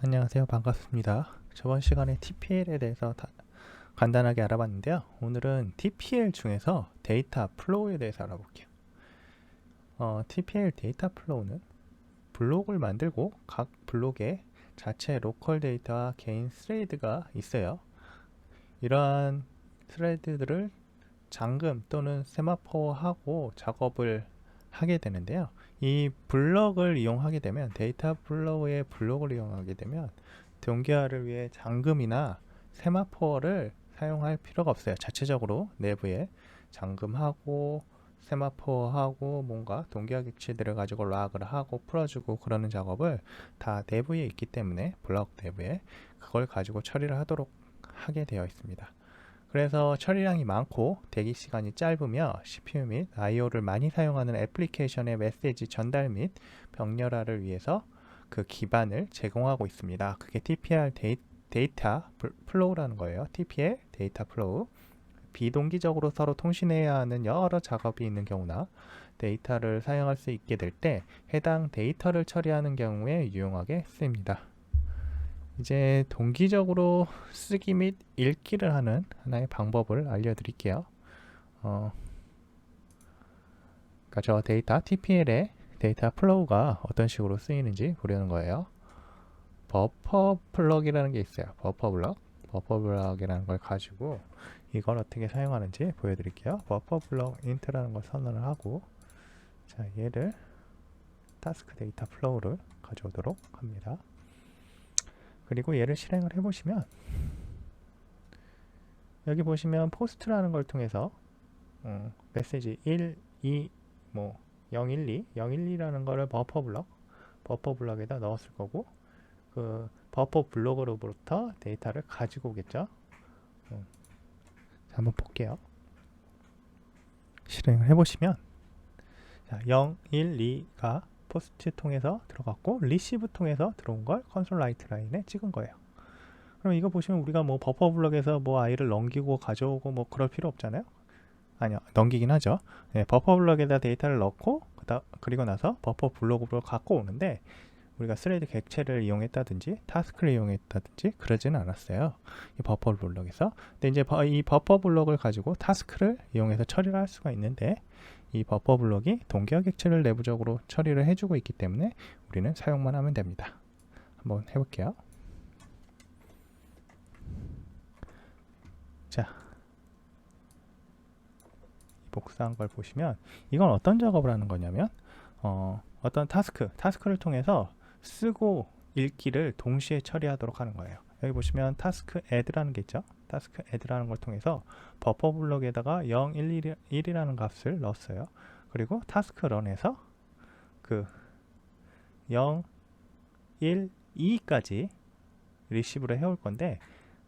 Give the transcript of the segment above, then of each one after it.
안녕하세요. 반갑습니다. 저번 시간에 TPL에 대해서 간단하게 알아봤는데요. 오늘은 TPL 중에서 데이터 플로우에 대해서 알아볼게요. TPL 데이터 플로우는 블록을 만들고 각 블록에 자체 로컬 데이터와 개인 스레드가 있어요. 이러한 스레드들을 잠금 또는 세마포하고 작업을 하게 되는데요. 이 블럭을 이용하게 되면 데이터 플로우의 블록을 이용하게 되면 동기화를 위해 잠금이나 세마포를 사용할 필요가 없어요. 자체적으로 내부에 잠금하고 세마포하고 뭔가 동기화 객체들을 가지고 락을 하고 풀어주고 그러는 작업을 다 내부에 있기 때문에 블럭 내부에 그걸 가지고 처리를 하도록 하게 되어 있습니다. 그래서 처리량이 많고 대기 시간이 짧으며 CPU 및 IO를 많이 사용하는 애플리케이션의 메시지 전달 및 병렬화를 위해서 그 기반을 제공하고 있습니다. 그게 TPR 데이터 플로우라는 거예요. TPL 데이터 플로우. 비동기적으로 서로 통신해야 하는 여러 작업이 있는 경우나 데이터를 사용할 수 있게 될 때 해당 데이터를 처리하는 경우에 유용하게 쓰입니다. 이제 동기적으로 쓰기 및 읽기를 하는 하나의 방법을 알려드릴게요. 그러니까 저 데이터 TPL의 데이터 플로우가 어떤 식으로 쓰이는지 보려는 거예요. 버퍼 블럭이라는 게 있어요. 버퍼 블럭이라는 걸 가지고 이걸 어떻게 사용하는지 보여드릴게요. 버퍼 블럭 인트라는 걸 선언을 하고, 자, 얘를 타스크 데이터 플로우를 가져오도록 합니다. 그리고 얘를 실행을 해보시면 여기 보시면 포스트라는 걸 통해서 메시지 1, 2, 뭐 012, 012라는 거를 버퍼 블럭에다 넣었을 거고, 그 버퍼 블록으로부터 데이터를 가지고 오겠죠. 한번 볼게요. 실행을 해보시면, 자, 0, 1, 2가 포스트 통해서 들어갔고 리시브 통해서 들어온 걸 컨솔 라이트 라인에 찍은 거예요. 그럼 이거 보시면 우리가 뭐 버퍼 블럭에서 뭐 아이를 넘기고 가져오고 뭐 그럴 필요 없잖아요. 아니요, 넘기긴 하죠. 네, 버퍼 블럭에다 데이터를 넣고 그리고 나서 버퍼 블록으로 갖고 오는데, 우리가 스레드 객체를 이용했다든지 타스크를 이용했다든지 그러지는 않았어요. 이 버퍼 블럭에서. 근데 이제 이 버퍼 블럭을 가지고 타스크를 이용해서 처리를 할 수가 있는데, 이 버퍼 블럭이 동기화 객체를 내부적으로 처리를 해주고 있기 때문에 우리는 사용만 하면 됩니다. 한번 해볼게요. 자, 복사한 걸 보시면 이건 어떤 작업을 하는 거냐면 어떤 타스크를 통해서 쓰고 읽기를 동시에 처리하도록 하는 거예요. 여기 보시면 타스크 add라는 게 있죠. 타스크 add라는 걸 통해서 버퍼 블럭에다가 0, 1이라는 값을 넣었어요. 그리고 타스크 런에서 그 0, 1, 2까지 리시브를 해올 건데,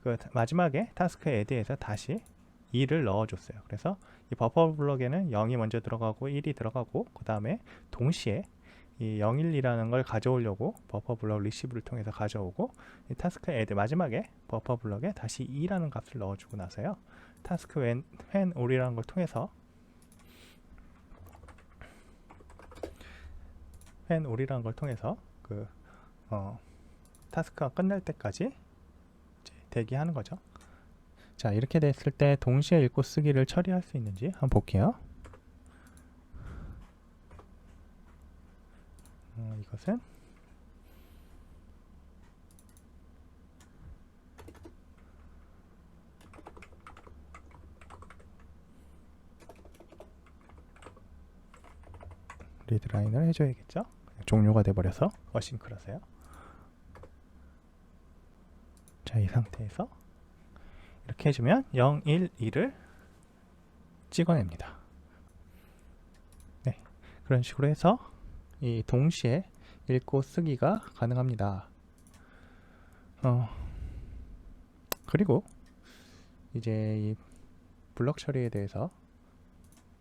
그 마지막에 타스크 add에서 다시 2를 넣어줬어요. 그래서 이 버퍼 블럭에는 0이 먼저 들어가고 1이 들어가고, 그 다음에 동시에 이 012라는 걸 가져오려고 버퍼 블럭 리시브를 통해서 가져오고, 이 타스크 add 마지막에 버퍼 블럭에 다시 2라는 값을 넣어주고 나서요, 타스크 when all이라는 걸 통해서 그 타스크가 끝날 때까지 대기하는 거죠. 자, 이렇게 됐을 때 동시에 읽고 쓰기를 처리할 수 있는지 한번 볼게요. 이것은 리드라인을 해줘야겠죠. 종료가 돼버려서 어싱크라서요. 자, 이 상태에서 이렇게 해주면 0, 1, 2를 찍어냅니다. 네, 그런 식으로 해서 이 동시에 읽고 쓰기가 가능합니다. 그리고 이제 이 블럭 처리에 대해서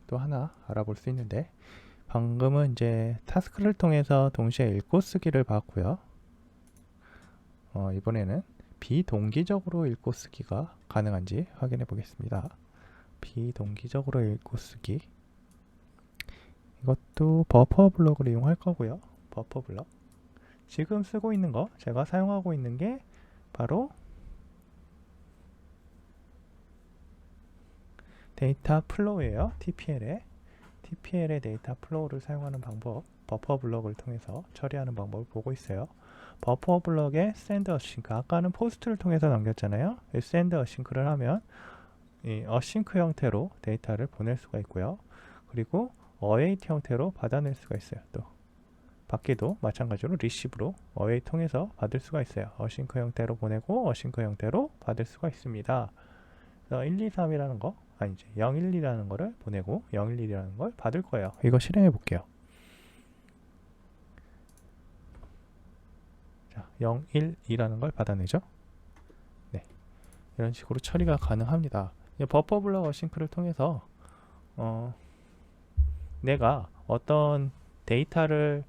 또 하나 알아볼 수 있는데, 방금은 이제 타스크를 통해서 동시에 읽고 쓰기를 봤고요. 이번에는 비동기적으로 읽고 쓰기가 가능한지 확인해 보겠습니다. 비동기적으로 읽고 쓰기, 이것도 버퍼 블럭을 이용할 거고요. 버퍼 블럭. 지금 쓰고 있는 거, 제가 사용하고 있는 게 바로 데이터 플로우예요. TPL의 데이터 플로우를 사용하는 방법, 버퍼 블럭을 통해서 처리하는 방법을 보고 있어요. 버퍼 블럭에 샌드 어싱크, 아까는 포스트를 통해서 넘겼잖아요. 샌드 어싱크를 하면 이 어싱크 형태로 데이터를 보낼 수가 있고요. 그리고 어웨이트 형태로 받아낼 수가 있어요. 또 받기도 마찬가지로 리시브로 어웨이 통해서 받을 수가 있어요. 어싱크 형태로 보내고 어싱크 형태로 받을 수가 있습니다. 그래서 1, 2, 3이라는 거, 아니지 0, 1, 2라는 거를 보내고 0, 1, 2라는 걸 받을 거예요. 이거 실행해 볼게요. 자, 0, 1, 2라는 걸 받아내죠. 네, 이런 식으로 처리가 가능합니다. 버퍼 블럭 어싱크를 통해서 내가 어떤 데이터를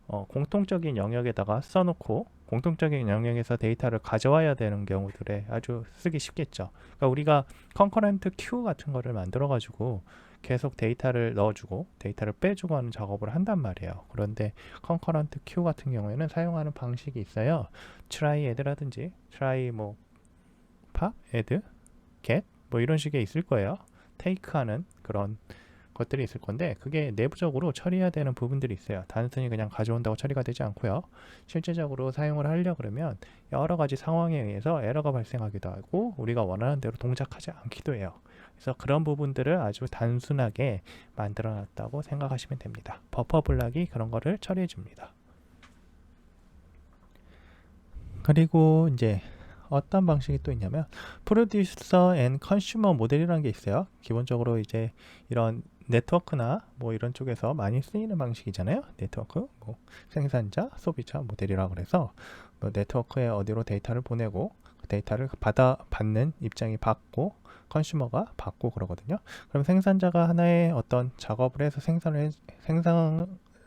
공통적인 영역에다가 써놓고 공통적인 영역에서 데이터를 가져와야 되는 경우들에 아주 쓰기 쉽겠죠. 그러니까 우리가 컨커런트 큐 같은 거를 만들어 가지고 계속 데이터를 넣어주고 데이터를 빼주고 하는 작업을 한단 말이에요. 그런데 컨커런트 큐 같은 경우에는 사용하는 방식이 있어요. try add라든지 try 뭐 pop add get 뭐 이런 식의 있을 거예요. take 하는 그런 것들이 있을 건데 그게 내부적으로 처리해야 되는 부분들이 있어요. 단순히 그냥 가져온다고 처리가 되지 않고요. 실제적으로 사용을 하려 그러면 여러 가지 상황에 의해서 에러가 발생하기도 하고 우리가 원하는 대로 동작하지 않기도 해요. 그래서 그런 부분들을 아주 단순하게 만들어 놨다고 생각하시면 됩니다. 버퍼 블락이 그런 거를 처리해 줍니다. 그리고 이제 어떤 방식이 또 있냐면 프로듀서 앤 컨슈머 모델이라는 게 있어요. 기본적으로 이제 이런 네트워크나 뭐 이런 쪽에서 많이 쓰이는 방식이잖아요. 네트워크, 뭐 생산자, 소비자 모델이라고 그래서 뭐 네트워크에 어디로 데이터를 보내고 그 데이터를 받는 입장이 받고 컨슈머가 받고 그러거든요. 그럼 생산자가 하나의 어떤 작업을 해서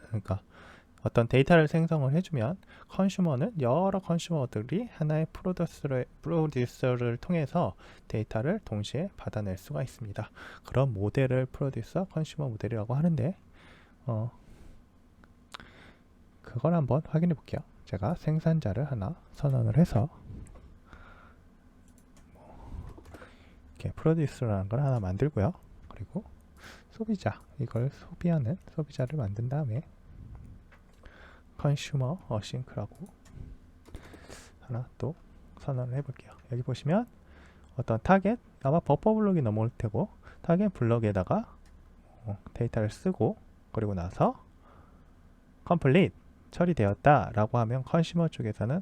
그러니까 어떤 데이터를 생성을 해주면 컨슈머는 여러 컨슈머들이 하나의 프로듀서를 통해서 데이터를 동시에 받아낼 수가 있습니다. 그런 모델을 프로듀서 컨슈머 모델이라고 하는데 그걸 한번 확인해 볼게요. 제가 생산자를 하나 선언을 해서 이렇게 프로듀서라는 걸 하나 만들고요. 그리고 소비자, 이걸 소비하는 소비자를 만든 다음에 컨슈머 어싱크라고 하나 또 선언을 해볼게요. 여기 보시면 어떤 타겟, 아마 버퍼 블럭이 넘어올 테고 타겟 블럭에다가 데이터를 쓰고 그리고 나서 complete 처리되었다 라고 하면 컨슈머 쪽에서는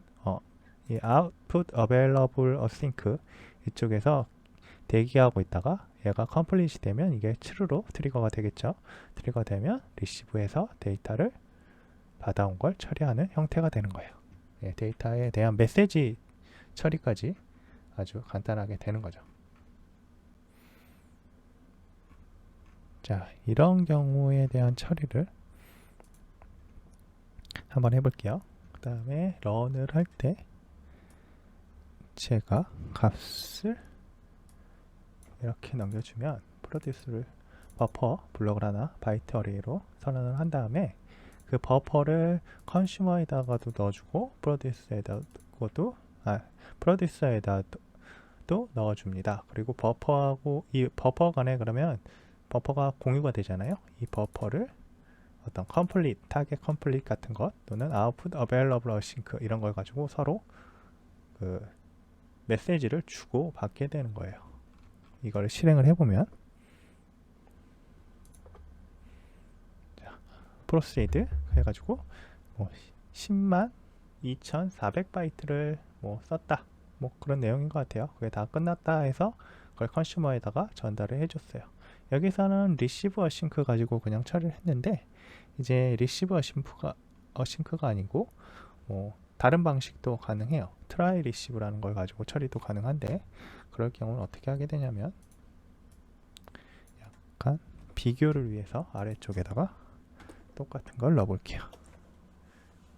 이 output available async 이쪽에서 대기하고 있다가 얘가 complete이 되면 이게 true로 트리거가 되겠죠. 트리거 되면 receive에서 데이터를 받아온 걸 처리하는 형태가 되는 거예요. 예, 데이터에 대한 메시지 처리까지 아주 간단하게 되는 거죠. 자, 이런 경우에 대한 처리를 한번 해볼게요. 그 다음에 런을 할 때 제가 값을 이렇게 넘겨주면 프로듀스를 버퍼 블록을 하나 바이트 어레이로 선언을 한 다음에 그 버퍼를 컨슈머에다가도 넣어주고 프로듀서에다도 넣어줍니다. 그리고 버퍼하고 이 버퍼 간에 그러면 버퍼가 공유가 되잖아요. 이 버퍼를 어떤 complete, 타겟 complete 같은 것 또는 output available async 이런 걸 가지고 서로 그 메시지를 주고 받게 되는 거예요. 이걸 실행을 해보면 proceed 해가지고 뭐 10만 2400바이트를 뭐 썼다 뭐 그런 내용인 것 같아요. 그게 다 끝났다 해서 그걸 컨슈머에다가 전달을 해줬어요. 여기서는 receive async 가지고 그냥 처리를 했는데 이제 receive async가 아니고 뭐 다른 방식도 가능해요. try receive라는 걸 가지고 처리도 가능한데 그럴 경우는 어떻게 하게 되냐면 약간 비교를 위해서 아래쪽에다가 똑같은 걸 넣어볼게요.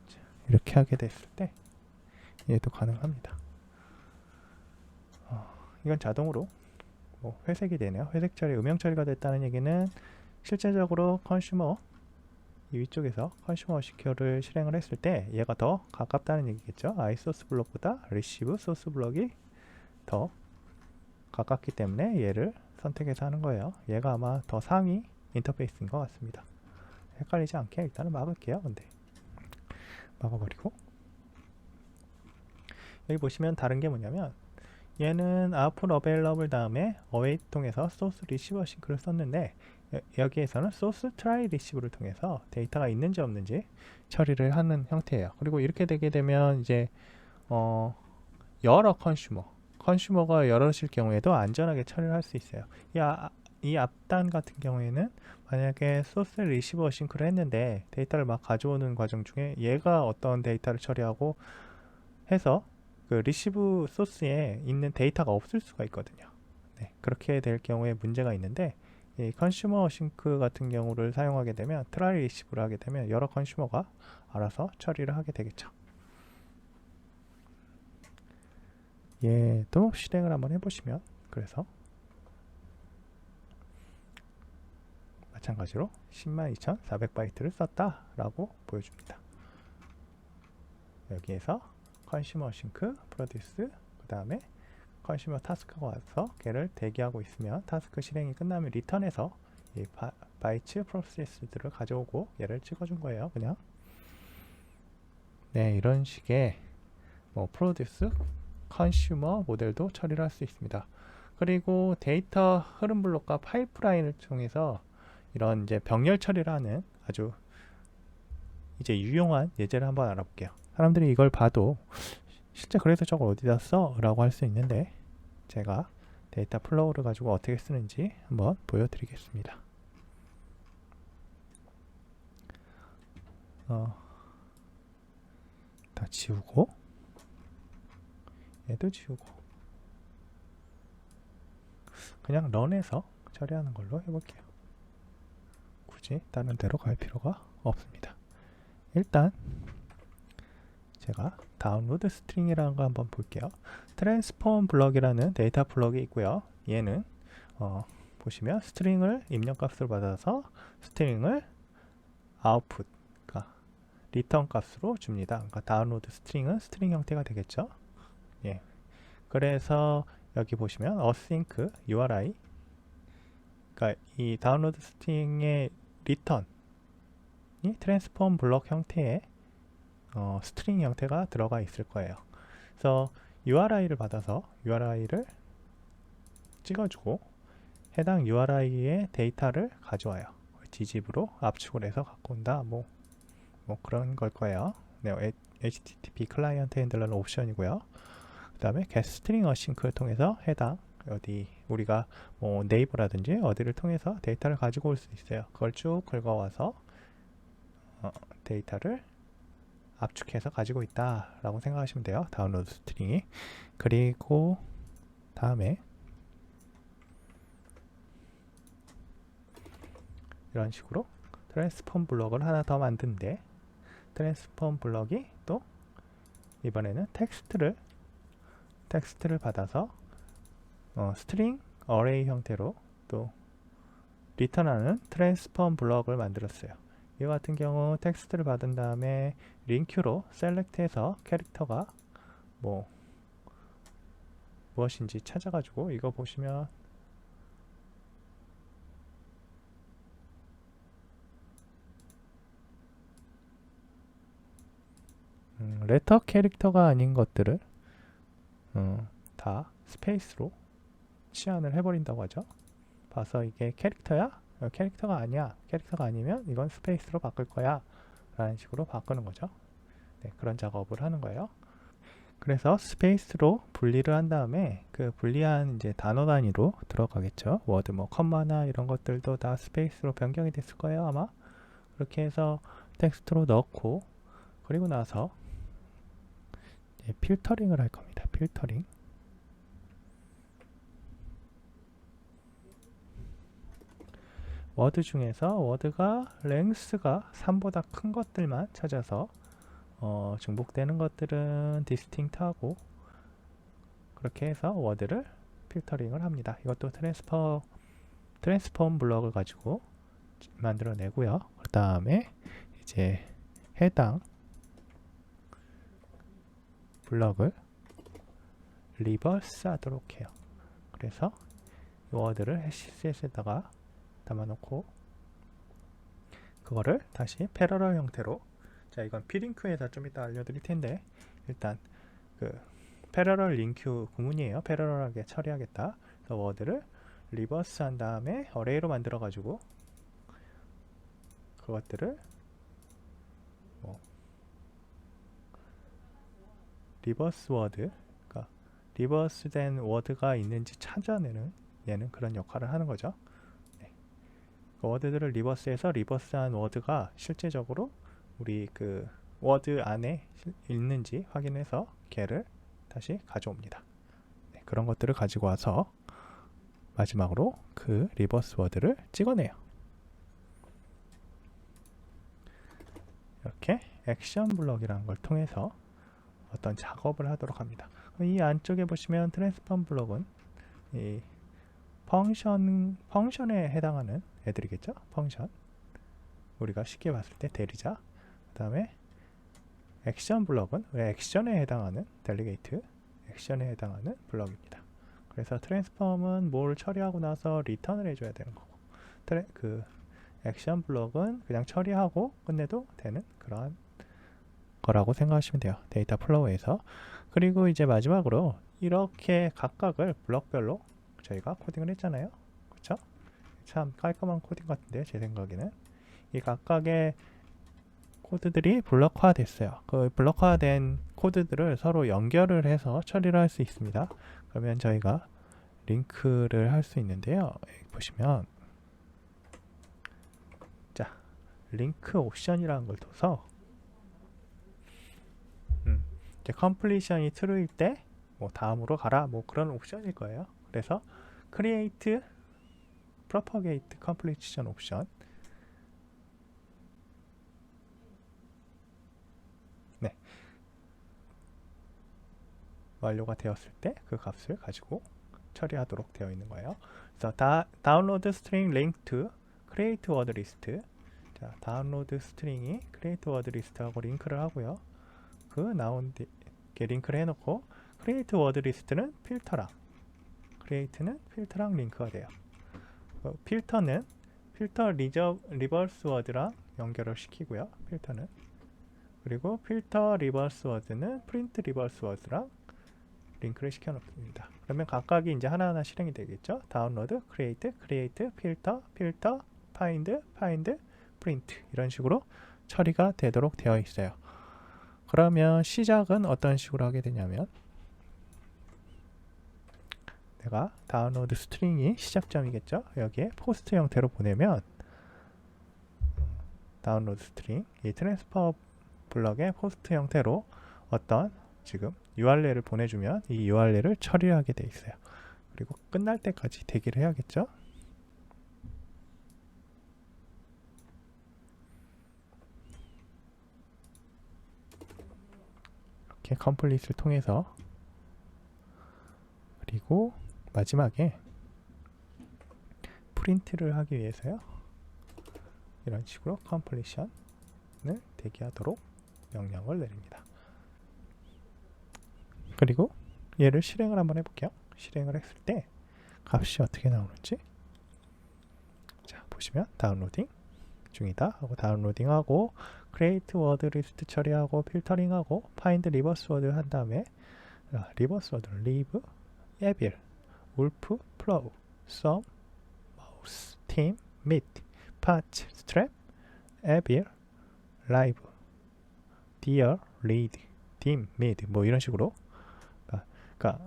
자, 이렇게 하게 됐을 때 얘도 가능합니다. 이건 자동으로 뭐 회색이 되네요. 회색 처리, 음영 처리가 됐다는 얘기는 실제적으로 컨슈머 이 위쪽에서 컨슈머 시큐어를 실행을 했을 때 얘가 더 가깝다는 얘기겠죠. i 소스 블록보다 receive 소스 블록이 더 가깝기 때문에 얘를 선택해서 하는 거예요. 얘가 아마 더 상위 인터페이스인 것 같습니다. 헷갈리지 않게 일단은 막을게요. 근데 막아버리고, 여기 보시면 다른 게 뭐냐면 얘는 output available 다음에 await 통해서 source receiver 싱크를 썼는데, 여기에서는 source try receive를 통해서 데이터가 있는지 없는지 처리를 하는 형태예요. 그리고 이렇게 되게 되면 이제 여러 컨슈머가 여럿일 경우에도 안전하게 처리를 할 수 있어요. 이 앞단 같은 경우에는 만약에 소스 리시버 싱크를 했는데 데이터를 막 가져오는 과정 중에 얘가 어떤 데이터를 처리하고 해서 그 리시브 소스에 있는 데이터가 없을 수가 있거든요. 네, 그렇게 될 경우에 문제가 있는데, 이 컨슈머 싱크 같은 경우를 사용하게 되면 트라이 리시브를 하게 되면 여러 컨슈머가 알아서 처리를 하게 되겠죠. 얘도 실행을 한번 해보시면, 그래서 마찬가지로 102,400바이트를 썼다 라고 보여줍니다. 여기에서 컨슈머 싱크 프로듀스, 그 다음에 컨슈머 타스크가 와서 걔를 대기하고 있으면 타스크 실행이 끝나면 리턴해서 이 바이츠 프로세스들을 가져오고 얘를 찍어준 거예요. 그냥 네, 이런 식의 프로듀스 컨슈머 모델도 처리를 할 수 있습니다. 그리고 데이터 흐름 블록과 파이프라인을 통해서 이런 이제 병렬 처리를 하는 아주 이제 유용한 예제를 한번 알아볼게요. 사람들이 이걸 봐도 실제 그래서 저걸 어디다 써? 라고 할 수 있는데, 제가 데이터 플로우를 가지고 어떻게 쓰는지 한번 보여드리겠습니다. 다 지우고, 얘도 지우고, 그냥 런해서 처리하는 걸로 해볼게요. 굳이 다른 데로 갈 필요가 없습니다. 일단 제가 다운로드 스트링이라는 거 한번 볼게요. 트랜스폼 블럭이라는 데이터 블럭이 있고요. 얘는 보시면 스트링을 입력값으로 받아서 스트링을 아웃풋, 그러니까 리턴 값으로 줍니다. 그러니까 다운로드 스트링은 스트링 형태가 되겠죠. 예. 그래서 여기 보시면 async URI, 그러니까 이 다운로드 스트링의 리턴이 트랜스폼 블럭 형태의 스트링 형태가 들어가 있을 거예요. 그래서 URI를 받아서 URI를 찍어주고 해당 URI의 데이터를 가져와요. gzip으로 압축을 해서 갖고 온다. 뭐 그런 걸 거예요. 네, HTTP 클라이언트 핸들러는 옵션이고요. 그 다음에 getString async를 통해서 해당 어디 우리가 네이버라든지 어디를 통해서 데이터를 가지고 올 수 있어요. 그걸 쭉 긁어와서 데이터를 압축해서 가지고 있다 라고 생각하시면 돼요. 다운로드 스트링이. 그리고 다음에 이런 식으로 트랜스폼 블럭을 하나 더 만드는데, 트랜스폼 블럭이 또 이번에는 텍스트를 받아서 스트링 어레이 형태로 또 리턴하는 트랜스폼 블럭을 만들었어요. 이 같은 경우 텍스트를 받은 다음에 링큐로 셀렉트해서 캐릭터가 무엇인지 찾아가지고, 이거 보시면 레터 캐릭터가 아닌 것들을 다 스페이스로 치환을 해버린다고 하죠. 봐서 이게 캐릭터야? 캐릭터가 아니야. 캐릭터가 아니면 이건 스페이스로 바꿀 거야 라는 식으로 바꾸는 거죠. 네, 그런 작업을 하는 거예요. 그래서 스페이스로 분리를 한 다음에 그 분리한 이제 단어 단위로 들어가겠죠. 워드 컴마나 이런 것들도 다 스페이스로 변경이 됐을 거예요, 아마. 그렇게 해서 텍스트로 넣고, 그리고 나서 이제 필터링을 할 겁니다. 필터링. 워드 중에서 워드가 랭스가 3보다 큰 것들만 찾아서 중복되는 것들은 디스팅트하고, 그렇게 해서 워드를 필터링을 합니다. 이것도 트랜스폼 블럭을 가지고 만들어내고요. 그 다음에 이제 해당 블럭을 리버스 하도록 해요. 그래서 이 워드를 해시셋에다가 담아놓고 그거를 다시 패러럴 형태로, 자 이건 plinq에서 좀 이따 알려드릴 텐데, 일단 그 패러럴 링크 구문이에요. 패러럴하게 처리하겠다. 그래서 워드를 리버스 한 다음에 어레이로 만들어 가지고 그것들을 리버스 워드, 그러니까 리버스 된 워드가 있는지 찾아내는, 얘는 그런 역할을 하는 거죠. 네. 그 워드들을 리버스해서 리버스한 워드가 실제적으로 우리 그 워드 안에 있는지 확인해서 걔를 다시 가져옵니다. 네, 그런 것들을 가지고 와서 마지막으로 그 리버스 워드를 찍어내요. 이렇게 액션 블럭이라는 걸 통해서 어떤 작업을 하도록 합니다. 이 안쪽에 보시면 트랜스폼 블럭은 이 펑션에 해당하는 애들이겠죠. 펑션, 우리가 쉽게 봤을 때 대리자. 그 다음에 액션 블럭은 액션에 해당하는 델리게이트, 액션에 해당하는 블럭입니다. 그래서 트랜스폼은 뭘 처리하고 나서 리턴을 해줘야 되는 거고, 그 액션 블럭은 그냥 처리하고 끝내도 되는 그러한 거라고 생각하시면 돼요. 데이터 플로우에서. 그리고 이제 마지막으로 이렇게 각각을 블럭별로 저희가 코딩을 했잖아요. 그쵸? 참 깔끔한 코딩 같은데, 제 생각에는 이 각각의 코드들이 블럭화 됐어요. 그 블럭화된 코드들을 서로 연결을 해서 처리를 할 수 있습니다. 그러면 저희가 링크를 할 수 있는데요. 여기 보시면 자, 링크 옵션이라는 걸 둬서 이제 컴플리션이 true일 때 뭐 다음으로 가라, 뭐 그런 옵션일 거예요. 그래서 create propagate completion 옵션, 네, 완료가 되었을 때 그 값을 가지고 처리하도록 되어 있는 거예요. 그래서 다운로드 스트링 링크 to create word list, 자 다운로드 스트링이 create word list하고 링크를 하고요. 그 나온 게 링크를 해놓고 create word list는 필터랑, create는 필터랑 링크가 돼요. 필터는 필터 리버스 워드랑 연결을 시키고요. 필터는, 그리고 필터 리버스 워드는 프린트 리버스 워드랑 링크를 시켜 놓습니다. 그러면 각각이 이제 하나하나 실행이 되겠죠. 다운로드, 크리에이트, 필터, 파인드, 프린트, 이런 식으로 처리가 되도록 되어 있어요. 그러면 시작은 어떤 식으로 하게 되냐면, 내가 다운로드 스트링이 시작점이겠죠. 여기에 포스트 형태로 보내면 다운로드 스트링, 이 트랜스퍼 블럭의 포스트 형태로 어떤 지금 URL을 보내주면 이 URL을 처리하게 돼 있어요. 그리고 끝날 때까지 대기를 해야겠죠. 이렇게 컴플릿을 통해서, 그리고 마지막에 프린트를 하기 위해서요, 이런 식으로 컴플리션을 대기하도록 명령을 내립니다. 그리고 얘를 실행을 한번 해볼게요. 실행을 했을 때 값이 어떻게 나오는지, 자 보시면 다운로딩 중이다 하고 다운로딩하고 create word list 처리하고 필터링하고 find reverse word 한 다음에 리버스 워드 leave, evil, wolf, plow, some, mouse, team, meat, patch, strap, evil, live, deer, lead, dim, mid, 뭐 이런 식으로, 그러니까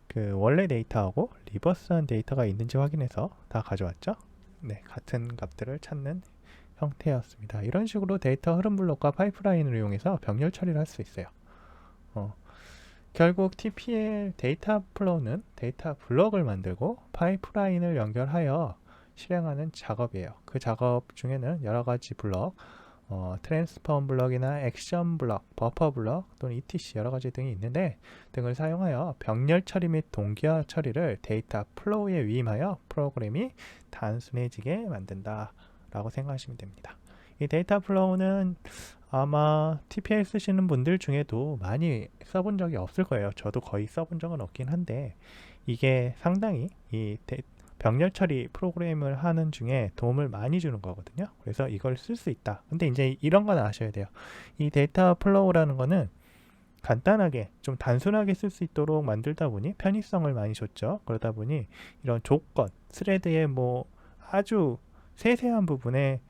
그 원래 데이터하고 리버스한 데이터가 있는지 확인해서 다 가져왔죠. 네, 같은 값들을 찾는 형태였습니다. 이런 식으로 데이터 흐름 블록과 파이프라인을 이용해서 병렬 처리를 할 수 있어요. 결국 TPL 데이터 플로우는 데이터 블록을 만들고 파이프라인을 연결하여 실행하는 작업이에요. 그 작업 중에는 여러 가지 블록, 트랜스폼 블럭이나 액션 블럭, 버퍼 블럭 또는 etc 여러 가지 등이 있는데, 등을 사용하여 병렬 처리 및 동기화 처리를 데이터 플로우에 위임하여 프로그램이 단순해지게 만든다 라고 생각하시면 됩니다. 이 데이터 플로우는 아마 TPL 쓰시는 분들 중에도 많이 써본 적이 없을 거예요. 저도 거의 써본 적은 없긴 한데 이게 상당히 병렬 처리 프로그램을 하는 중에 도움을 많이 주는 거거든요. 그래서 이걸 쓸 수 있다. 근데 이제 이런 건 아셔야 돼요. 이 데이터 플로우라는 거는 간단하게 좀 단순하게 쓸 수 있도록 만들다 보니 편의성을 많이 줬죠. 그러다 보니 이런 조건, 스레드의 뭐 아주 세세한 부분에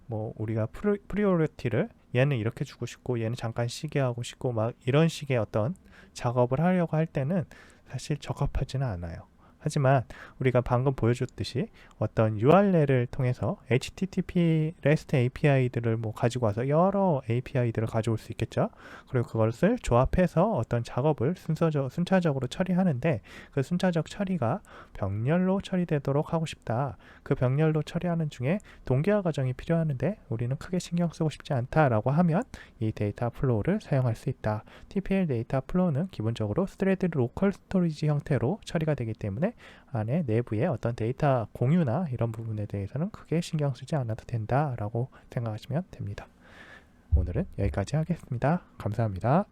뭐 우리가 프리오리티를 얘는 이렇게 주고 싶고 얘는 잠깐 쉬게 하고 싶고 막 이런 식의 어떤 작업을 하려고 할 때는 사실 적합하지는 않아요. 하지만 우리가 방금 보여줬듯이 어떤 URL을 통해서 HTTP REST API들을 뭐 가지고 와서 여러 API들을 가져올 수 있겠죠. 그리고 그것을 조합해서 어떤 작업을 순차적으로 처리하는데 그 순차적 처리가 병렬로 처리되도록 하고 싶다. 그 병렬로 처리하는 중에 동기화 과정이 필요하는데 우리는 크게 신경 쓰고 싶지 않다라고 하면 이 데이터 플로우를 사용할 수 있다. TPL 데이터 플로우는 기본적으로 스트레이트 로컬 스토리지 형태로 처리가 되기 때문에 안에 내부의 어떤 데이터 공유나 이런 부분에 대해서는 크게 신경 쓰지 않아도 된다라고 생각하시면 됩니다. 오늘은 여기까지 하겠습니다. 감사합니다.